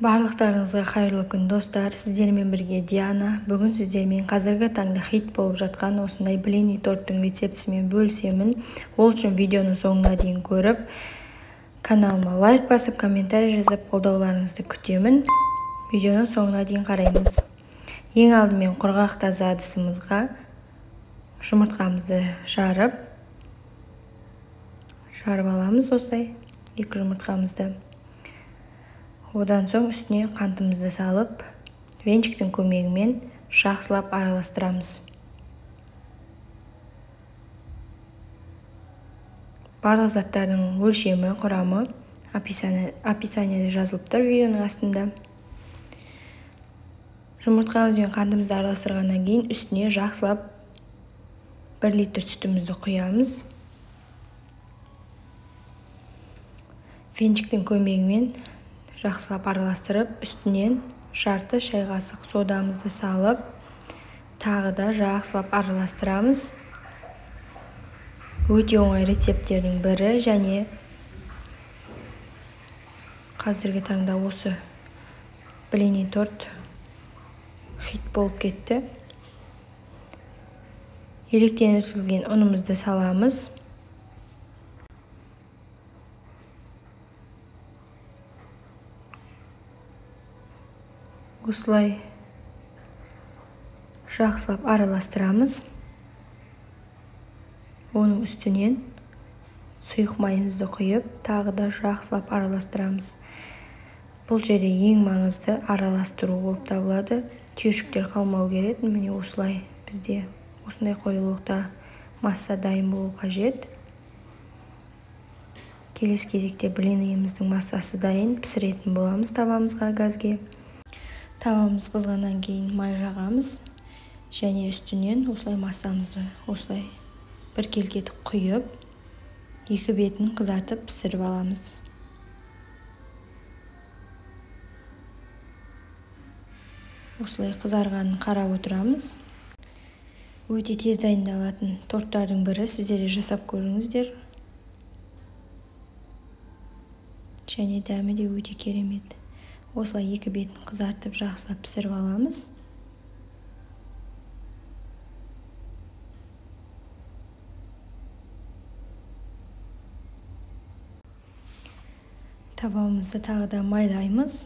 Барлықтарыңызға қайырлы күн достар, сіздермен бірге Диана. Бүгін сіздермен қазіргі таңда хит болып жатқан осындай блини торттың рецептісімен бөлісемін. Ол үшін видеоны соңына дейін көріп, каналыма лайк басып, комментарий жазып, қолдауларыңызды күтемін. Видеоны соңына дейін қараймыз. Ең алдымен құрғақ таза ыдысымызға жұмыртқамызды жарып аламыз осылай 2 жұмыртқамызды. Одан соң үстіне қантымызды салып, венчиктің көмегімен жақсылап араластырамыз. Барлық заттардың өлшемі, құрамы описаниеде жазылып тұр видеоның астында. Жұмыртқамыз бен қантымызды араластырғаннан кейін үстіне жақсылап 1 литр сүтімізді құямыз. Венчиктің көмегімен жақсылап араластырып, үстінен жарты шай қасық содамызды салып, тағы да жақсылап араластырамыз. Өте оңай рецепттердің бірі, және қазіргі таңда осы блини торт хит болып кетті. Електен өткізілген ұнымызды саламыз. Осылай жақсылап араластырамыз. Оның үстінен сұйық майымызды құйып, тағы да жақсылап араластырамыз. Бұл жерде ең маңызды араластыру болып табылады. Түйіршіктер қалмау керек. Міне осылай бізде осындай қоюлықта масса дайын болу қажет. Келесі кезекте блиніміздің массасы дайын, пісіретін боламыз табамызға, газге. Тавамыз қызғаннан кейін май жағамыз, және үстінен осылай массамызды осылай бір келкетіп құйып, екі бетін қызартып пісіріп аламыз. Осылай қызарғанын қарап отырамыз. Өте тез дайындалатын торттардың бірі, сіздер жасап көріңіздер. Және дәмі де өте керемет. Осылай екі бетін қызартып жақсылап пісіріп аламыз. Табамызды тағы да майлаймыз.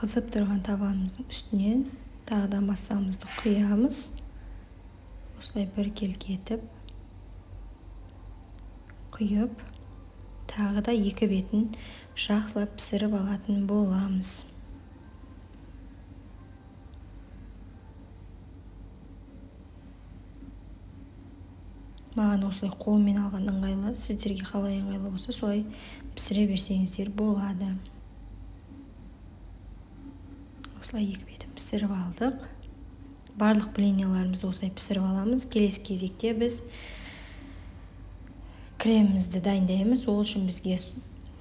Қызып тұрған табамыздың үстінен тағы да массамызды құямыз. Осылай бір келкетіп құйып, тағы да екі бетін жақсылап пісіріп алатын боламыз. Маған осылай қолмен алған ыңғайлы, сіздерге қалай ыңғайлы болса, солай пісіре берсеңіздер болады. Осылай екі бетін пісіріп алдық. Барлық блиниларымызды осылай пісіріп аламыз. Келесі кезекте біз кремімізді дайындаймыз. Ол үшін бізге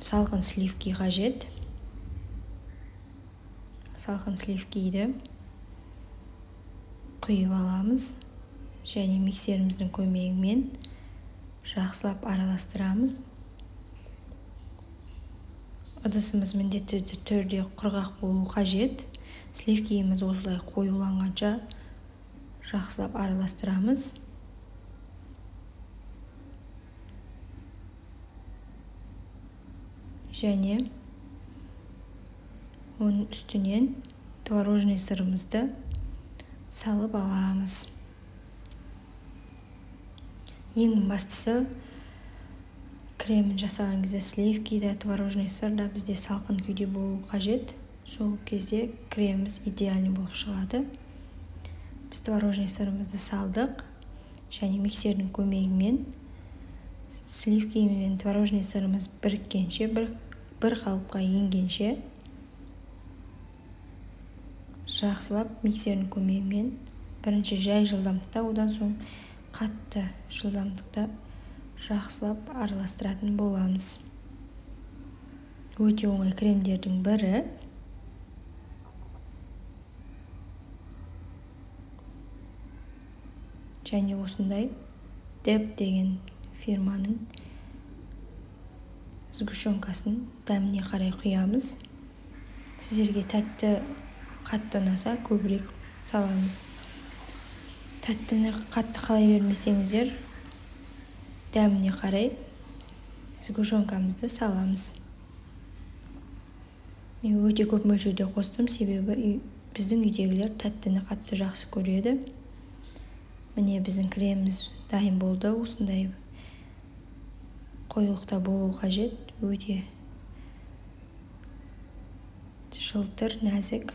салқын сливки қажет. Салқын сливкиді құйып аламыз, және миксеріміздің көмегімен жақсылап араластырамыз. Ыдысымыз міндетті түрде құрғақ болу қажет. Сливкиіміз осылай қоюланғанша жақсылап араластырамыз. Және оның үстінен творожный сырымызды салып аламыз. Ең бастысы, кремін жасаған кезде сливки да, творожный сыр да бізде салқын күйде болу қажет. Сол кезде креміміз идеальный болып шығады. Біз творожный сырымызды салдық, және миксердің көмегімен сливки мен творожный сырымыз біріккенше, бір қалыпқа енгенше жақсылап миксердің көмегімен бірінші жай жылдамдықта, одан соң қатты жылдамдықта жақсылап араластыратын боламыз. Өте оңай кремдердің бірі. Және осындай деп деген фирманың сгущенкасын дәміне қарай құямыз. Сіздерге тәтті қатты ұнаса көбірек саламыз. Тәттіні қатты қалай бермесеңіздер, дәміне қарай сгущенкамызды саламыз. Мен өте көп мөлшерде қостым, себебі біздің үйдегілер тәттіні қатты жақсы көреді. Міне біздің креміміз дайын болды. Осындай қоюлықта болу қажет. Өте жылтыр, нәзік.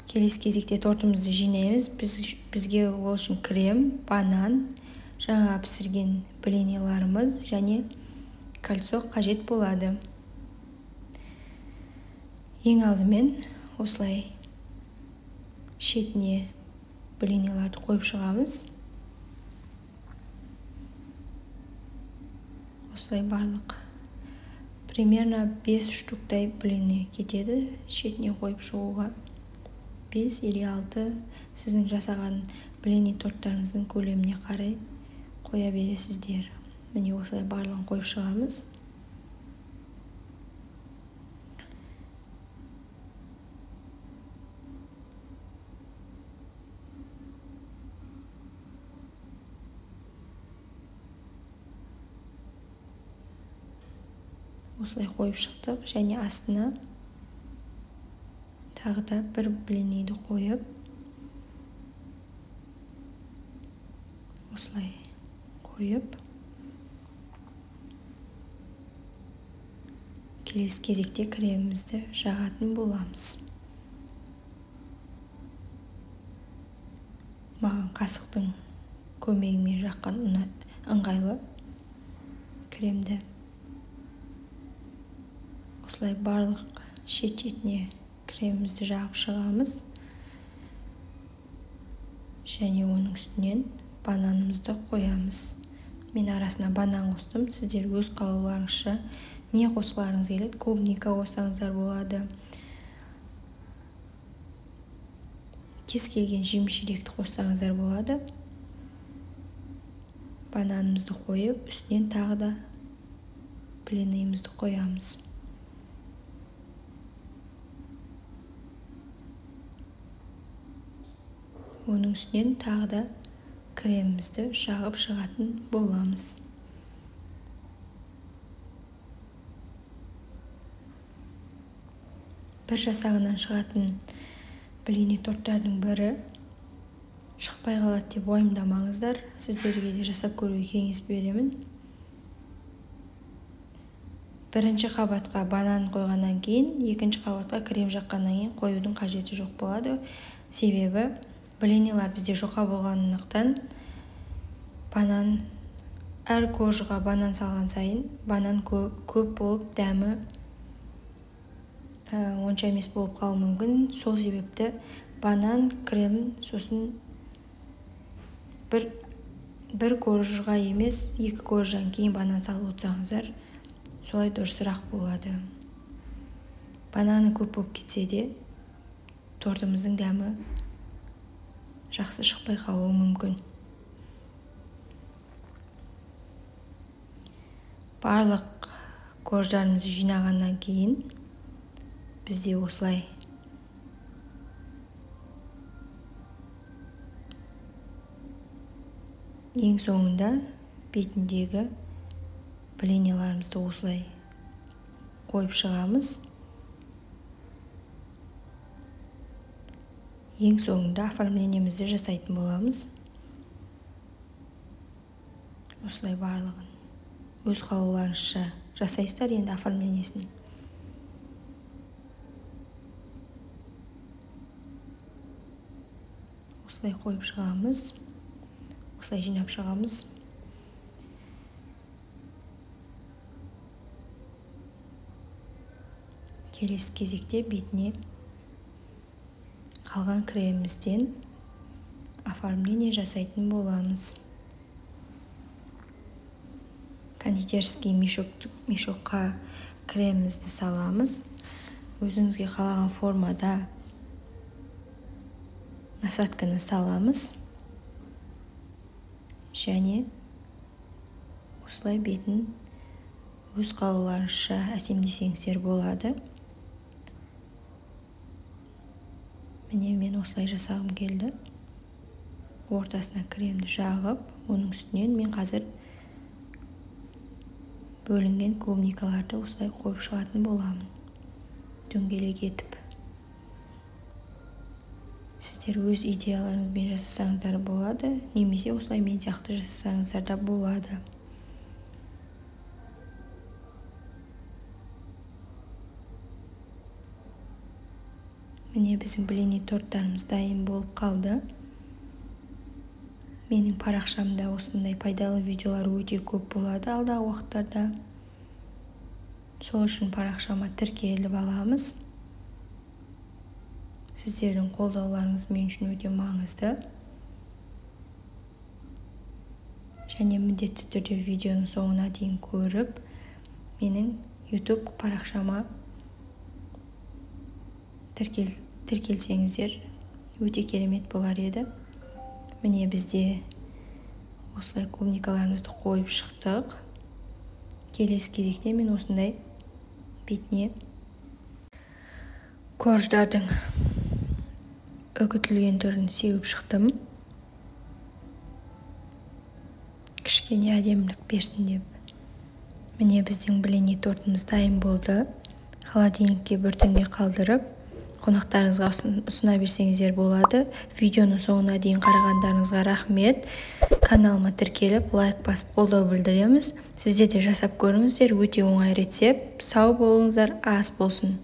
Келесі кезекте тортымызды жинаймыз. Бізге ол үшін крем, банан, жаңа пісірген блиниларымыз және кольцо қажет болады. Ең алдымен осылай шетіне блиниларды қойып шығамыз. Осылай барлық примерно 5 штуктай блини кетеді шетіне қойып шығуға. 5 или 6 сіздің жасаған блини торттарыңыздың көлеміне қарай қоя бересіздер. Міне осылай барлығын қойып шығамыз. Осылай қойып шықтық, және астына тағы да бір блиниді қойып, осылай қойып, келесі кезекте кремімізді жағатын боламыз. Маған қасықтың көмегімен жаққан ыңғайлы кремді. Осылай барлық шет-шетіне кремімізді жағып шығамыз. Және оның үстінен бананымызды қоямыз. Мен арасына банан қостым. Сіздер өз қалауларыңызша не қосқыларыңыз келеді? Клубника қоссаңыздар болады. Кез келген жеміс-жидекті қоссаңыздар болады. Бананымызды қойып, үстінен тағы да блинімізді қоямыз. Оның үстінен тағы да кремімізді жағып шығатын боламыз. Бір жасағынан шығатын блини торттардың бірі шықпай қалады деп уайымдамаңыздар. Сіздерге де жасап көруге кеңес беремін. Бірінші қабатқа банан қойғаннан кейін, екінші қабатқа крем жаққаннан кейін қоюдың қажеті жоқ болады. Себебі блинилар бізде жұқа болғандықтан банан, әр кожыға банан салған сайын банан көп болып, дәмі онша емес болып қалуы мүмкін. Сол себепті банан, крем, сосын бір кожыға емес, 2 кожыдан кейін банан салып отырсаңыздар, солай дұрысырақ болады. Бананы көп болып кетсе де, тортымыздың дәмі жақсы шықпай қалуы мүмкін. Барлық кождарымызды жинағаннан кейін бізде осылай ең соңында бетіндегі блиниларымызды осылай қойып шығамыз. Ең соңында оформлениемізді жасайтын боламыз. Осылай барлығын өз қалауларыңызша жасайсыздар енді оформлениесін. Осылай қойып шығамыз. Осылай жинап шығамыз. Келесі кезекте бетіне қалған кремімізден оформление жасайтын боламыз. Кондитерский мешокқа кремімізді саламыз. Өзіңізге қалаған формада насадканы саламыз. Және осылай бетін өз қалауларыңызша әсемдесеңіздер болады. Міне мен осылай жасағым келді. Ортасына кремді жағып, оның үстінен мен қазір бөлінген клубникаларды осылай қойып шығатын боламын. Дөңгелек етіп. Сіздер өз идеяларыңызбен жасасаңыздар болады, немесе осылай мен сияқты жасасаңыздар да болады. Міне біздің блини торттарымыз дайын болып қалды. Менің парақшамда осындай пайдалы видеолар өте көп болады алдағы уақыттарда. Сол үшін парақшама тіркеліп аламыз. Сіздердің қолдауларыңыз мен үшін өте маңызды. Және міндетті түрде видеоның соңына дейін көріп, менің YouTube парақшама тіркелсеңіздер өте керемет болар еді. Міне бізде осылай клубникаларымызды қойып шықтық. Келесі кезекте мен осындай бетіне корждардың үгітілген түрін сеуіп шықтым. Кішкене әдемілік берсін деп. Міне біздің блини тортымыз дайын болды. Холодильникке бір түнге қалдырып, қонақтарыңызға ұсына берсеңіздер болады. Видеоның соңына дейін қарағандарыңызға рахмет. Каналыма тіркеліп, лайк басып қолдау білдіреміз. Сіздер де жасап көріңіздер, өте оңай рецепт. Сау болыңыздар, ас болсын.